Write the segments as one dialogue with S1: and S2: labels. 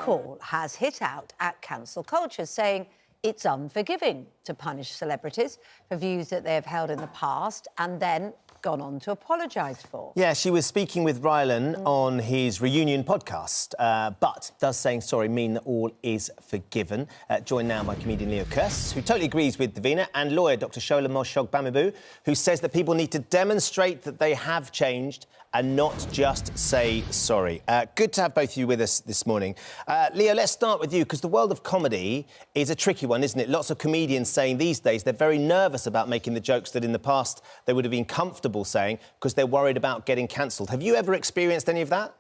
S1: McCall has hit out at cancel culture, saying it's unforgiving to punish celebrities for views that they have held in the past and then gone on to apologise for.
S2: Yeah, she was speaking with Rylan on his reunion podcast, but does saying sorry mean that all is forgiven? Joined now by comedian Leo Kearse, who totally agrees with Davina, and lawyer Dr. Shola Moshogbamibu, who says that people need to demonstrate that they have changed and not just say sorry. Good to have both of you with us this morning. Leo, let's start with you, because the world of comedy is a tricky one, isn't it? Lots of comedians saying these days they're very nervous about making the jokes that in the past they would have been comfortable saying because they're worried about getting cancelled. Have you ever experienced any of that?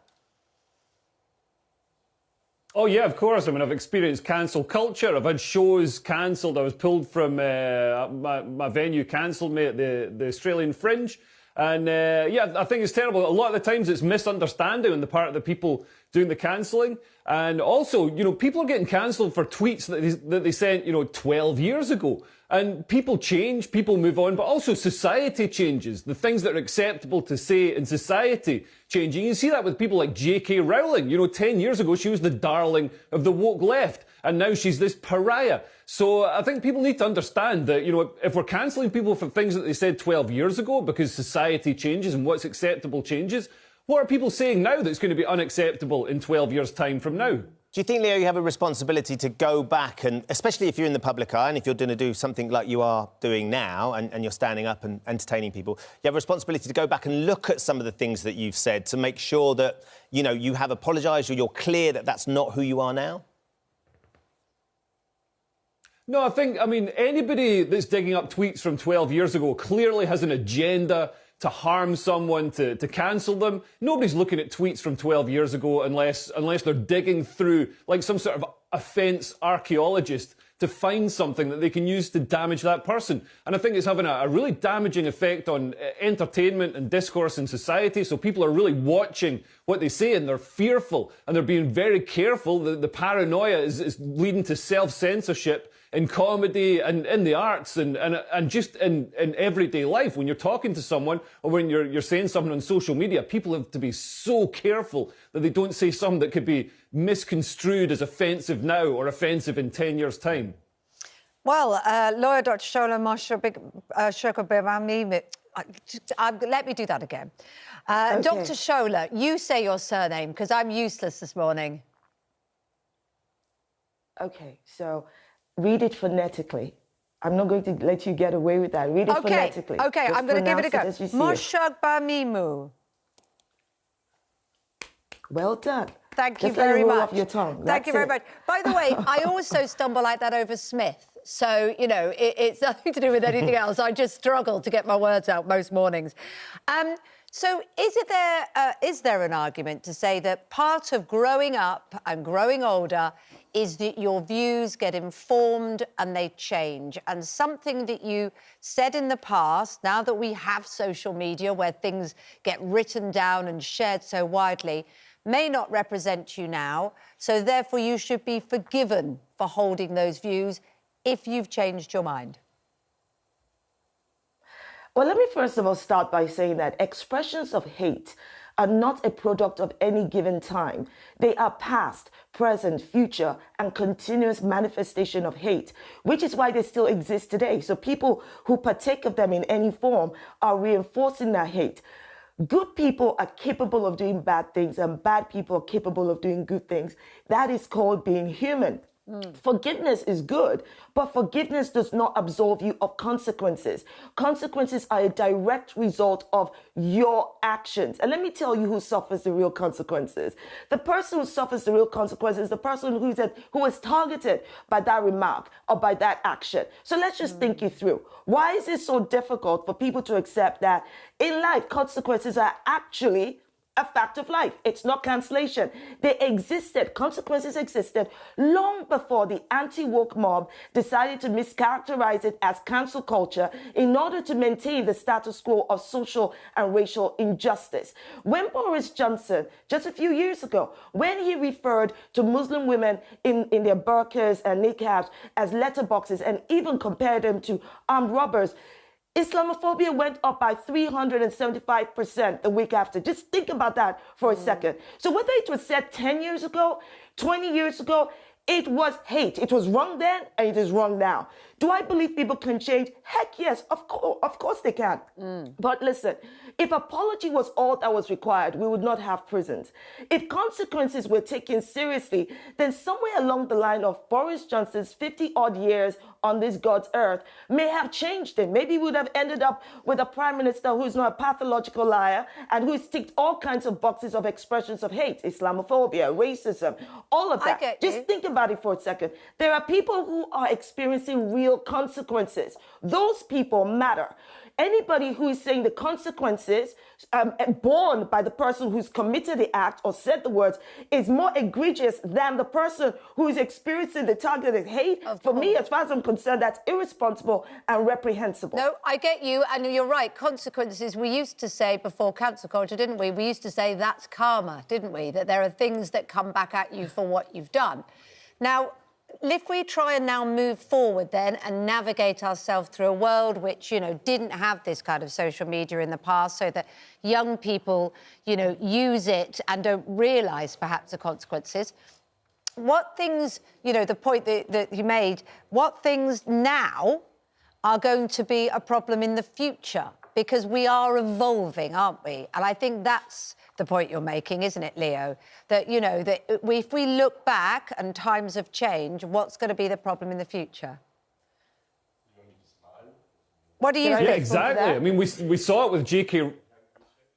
S3: Oh, yeah, of course. I mean, I've experienced cancel culture. I've had shows cancelled. I was pulled from my venue, cancelled me at the Australian Fringe. And, yeah, I think it's terrible. A lot of the times it's misunderstanding on the part of the people doing the cancelling. And also, you know, people are getting cancelled for tweets that they sent, 12 years ago. And people change, people move on, but also society changes. The things that are acceptable to say in society change. You can see that with people like J.K. Rowling. 10 years ago, she was the darling of the woke left, and now she's this pariah. So I think people need to understand that, if we're cancelling people for things that they said 12 years ago because society changes and what's acceptable changes, what are people saying now that's going to be unacceptable in 12 years' time from now?
S2: Do you think, Leo, you have a responsibility to go back and, especially if you're in the public eye and if you're going to do something like you are doing now and you're standing up and entertaining people, you have a responsibility to go back and look at some of the things that you've said to make sure that, you have apologised or you're clear that that's not who you are now?
S3: No, I mean, anybody that's digging up tweets from 12 years ago clearly has an agenda to harm someone, to cancel them. Nobody's looking at tweets from 12 years ago unless they're digging through, like some sort of offence archaeologist, to find something that they can use to damage that person. And I think it's having a really damaging effect on entertainment and discourse in society. So people are really watching what they say and they're fearful and they're being very careful. The paranoia is leading to self-censorship in comedy and in the arts and just in everyday life. When you're talking to someone or when you're saying something on social media, people have to be so careful that they don't say something that could be misconstrued as offensive now or offensive in 10 years' time.
S1: Well, lawyer Dr. Shola Moshogbamibu, let me do that again.
S4: Okay.
S1: Dr. Shola, you say your surname because I'm useless this morning.
S4: Okay, so read it phonetically. I'm not going to let you get away with that. Read it phonetically.
S1: Okay, I'm going to give it a go.
S4: Moshogbamibu. Well done.
S1: Thank you very much.
S4: Roll off your tongue.
S1: Thank you very much. By the way, I also stumble like that over Smith. So, it's nothing to do with anything else. I just struggle to get my words out most mornings. So is there an argument to say that part of growing up and growing older is that your views get informed and they change? And something that you said in the past, now that we have social media where things get written down and shared so widely, may not represent you now, so therefore you should be forgiven for holding those views if you've changed your mind?
S4: Well, let me first of all start by saying that expressions of hate are not a product of any given time. They are past, present, future, and continuous manifestation of hate, which is why they still exist today. So people who partake of them in any form are reinforcing that hate. Good people are capable of doing bad things and bad people are capable of doing good things. That is called being human. Forgiveness is good, but forgiveness does not absolve you of consequences. Consequences are a direct result of your actions. And let me tell you who suffers the real consequences. The person who suffers the real consequences is the person who was targeted by that remark or by that action. So let's just think it through. Why is it so difficult for people to accept that in life, consequences are actually a fact of life? It's not cancellation. They existed, consequences existed long before the anti-woke mob decided to mischaracterize it as cancel culture in order to maintain the status quo of social and racial injustice. When Boris Johnson, just a few years ago, when he referred to Muslim women in their burqas and niqabs as letterboxes and even compared them to armed robbers, Islamophobia went up by 375% the week after. Just think about that for a second. So whether it was said 10 years ago, 20 years ago, it was hate. It was wrong then, and it is wrong now. Do I believe people can change? Heck yes, of course they can. But listen, if apology was all that was required, we would not have prisons. If consequences were taken seriously, then somewhere along the line of Boris Johnson's 50-odd years on this God's earth may have changed him. Maybe we would have ended up with a prime minister who's not a pathological liar and who's ticked all kinds of boxes of expressions of hate, Islamophobia, racism, all of that.
S1: I get you.
S4: Just think about it for a second. There are people who are experiencing real consequences. Those people matter. Anybody who is saying the consequences borne by the person who's committed the act or said the words is more egregious than the person who is experiencing the targeted hate, for me, as far as I'm concerned, that's irresponsible and reprehensible.
S1: No, I get you, and you're right. Consequences, we used to say before cancel culture, didn't we? We used to say that's karma, didn't we? That there are things that come back at you for what you've done. Now, if we try and now move forward then and navigate ourselves through a world which, you know, didn't have this kind of social media in the past, so that young people, you know, use it and don't realise perhaps the consequences, what things, you know, the point that you made, what things now are going to be a problem in the future? Because we are evolving, aren't we? And I think that's the point you're making, isn't it, Leo? That, you know, that if we look back and times have changed, what's going to be the problem in the future? What do you think?
S3: Yeah, exactly. I mean, we saw it with J.K.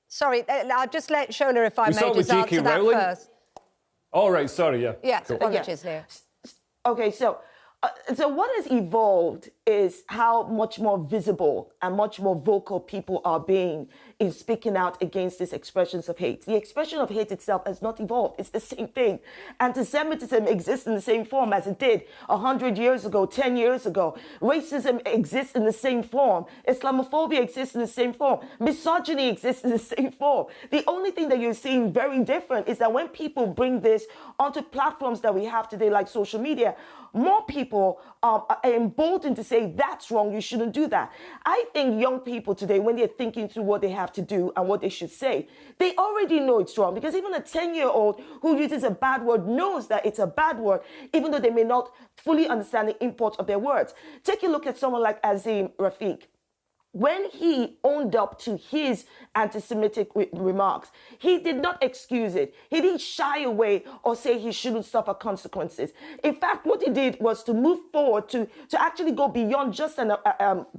S1: Sorry, I'll just let Shola, if I may, just
S3: J.K.
S1: answer that
S3: Rowling
S1: first.
S3: Oh, right, sorry, yeah.
S1: Yes,
S3: Cool.
S1: apologies, Leo.
S4: Okay, so what has evolved is how much more visible and much more vocal people are being in speaking out against these expressions of hate. The expression of hate itself has not evolved. It's the same thing. Anti-Semitism exists in the same form as it did 100 years ago, 10 years ago. Racism exists in the same form. Islamophobia exists in the same form. Misogyny exists in the same form. The only thing that you're seeing very different is that when people bring this onto platforms that we have today, like social media, more people are emboldened to say, that's wrong, you shouldn't do that. I think young people today, when they're thinking through what they have to do and what they should say, they already know it's wrong, because even a 10-year-old who uses a bad word knows that it's a bad word, even though they may not fully understand the import of their words. Take a look at someone like Azim Rafiq. When he owned up to his anti-Semitic remarks, he did not excuse it. He didn't shy away or say he shouldn't suffer consequences. In fact, what he did was to move forward to actually go beyond just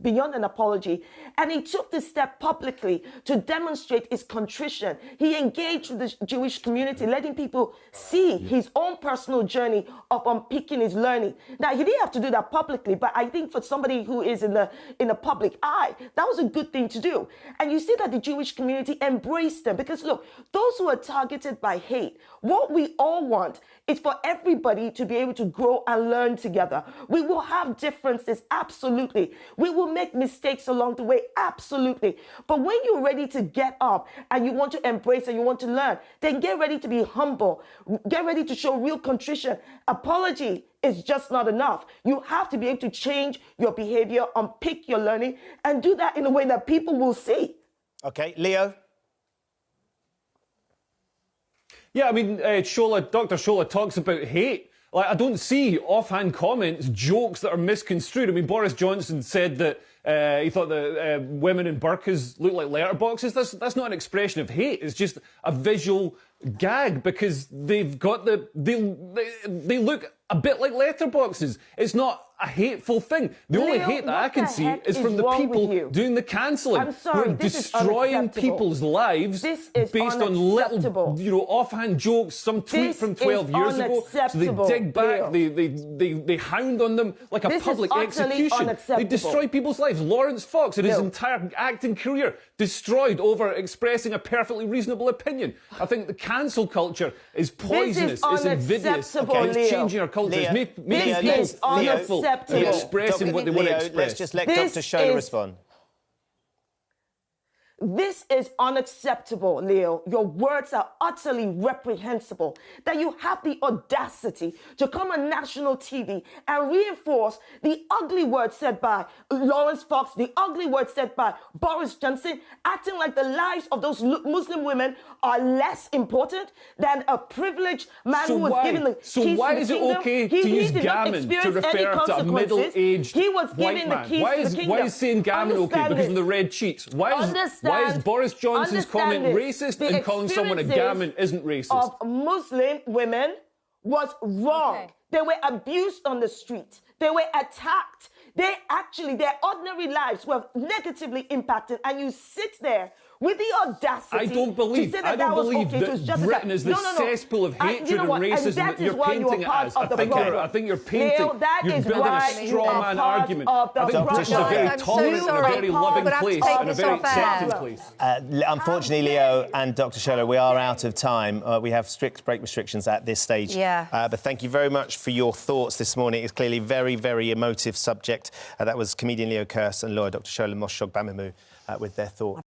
S4: beyond an apology. And he took this step publicly to demonstrate his contrition. He engaged with the Jewish community, letting people see his own personal journey of unpicking his learning. Now, he didn't have to do that publicly, but I think for somebody who is in the public eye, that was a good thing to do. And you see that the Jewish community embraced them, because look, those who are targeted by hate, what we all want is for everybody to be able to grow and learn together. We will have differences, absolutely. We will make mistakes along the way, absolutely. But when you're ready to get up and you want to embrace and you want to learn, then get ready to be humble. Get ready to show real contrition. Apology is just not enough. You have to be able to change your behavior, unpick your learning, and do that in a way that people will see.
S2: OK, Leo?
S3: Yeah, I mean, Dr. Shola talks about hate. Like, I don't see offhand comments, jokes that are misconstrued. I mean, Boris Johnson said that he thought that women in burqas look like letterboxes. That's not an expression of hate. It's just a visual gag, because they've got they look a bit like letterboxes. It's not a hateful thing. The only hate that I can see is from the people doing the cancelling.
S4: I'm sorry,
S3: who are destroying people's lives based on little, offhand jokes, some tweet from 12 years ago. So they dig back, they hound on them like a public execution. They destroy people's lives. Lawrence Fox, in his entire acting career, destroyed over expressing a perfectly reasonable opinion. I think the cancel culture is poisonous, it's invidious, it's changing our culture, it's making people fearful of expressing what they want to express.
S2: Let's just let Dr. Shola respond.
S4: This is unacceptable, Leo. Your words are utterly reprehensible. That you have the audacity to come on national TV and reinforce the ugly words said by Lawrence Fox, the ugly words said by Boris Johnson, acting like the lives of those Muslim women are less important than a privileged man who was given the keys to the kingdom.
S3: So why is it okay to use gammon to refer to a middle-aged white man? Why is saying gammon okay? Because of the red cheeks. Why is Boris Johnson's comment racist and calling someone a gammon isn't racist?
S4: Of Muslim women was wrong. Okay. They were abused on the street. They were attacked. Their ordinary lives were negatively impacted, and you sit there with the audacity.
S3: I don't believe that Britain is the cesspool of hatred and racism that you're painting it as. I think you're building a straw man argument. I think Britain is a very tolerant and a very loving place and a very accepting place.
S2: Unfortunately, Leo and Dr. Shola, we are out of time. We have strict break restrictions at this stage.
S1: Yeah.
S2: But thank you very much for your thoughts this morning. It's clearly a very, very emotive subject. That was comedian Leo Kearse and lawyer Dr. Shola Moshogbamimu with their thoughts.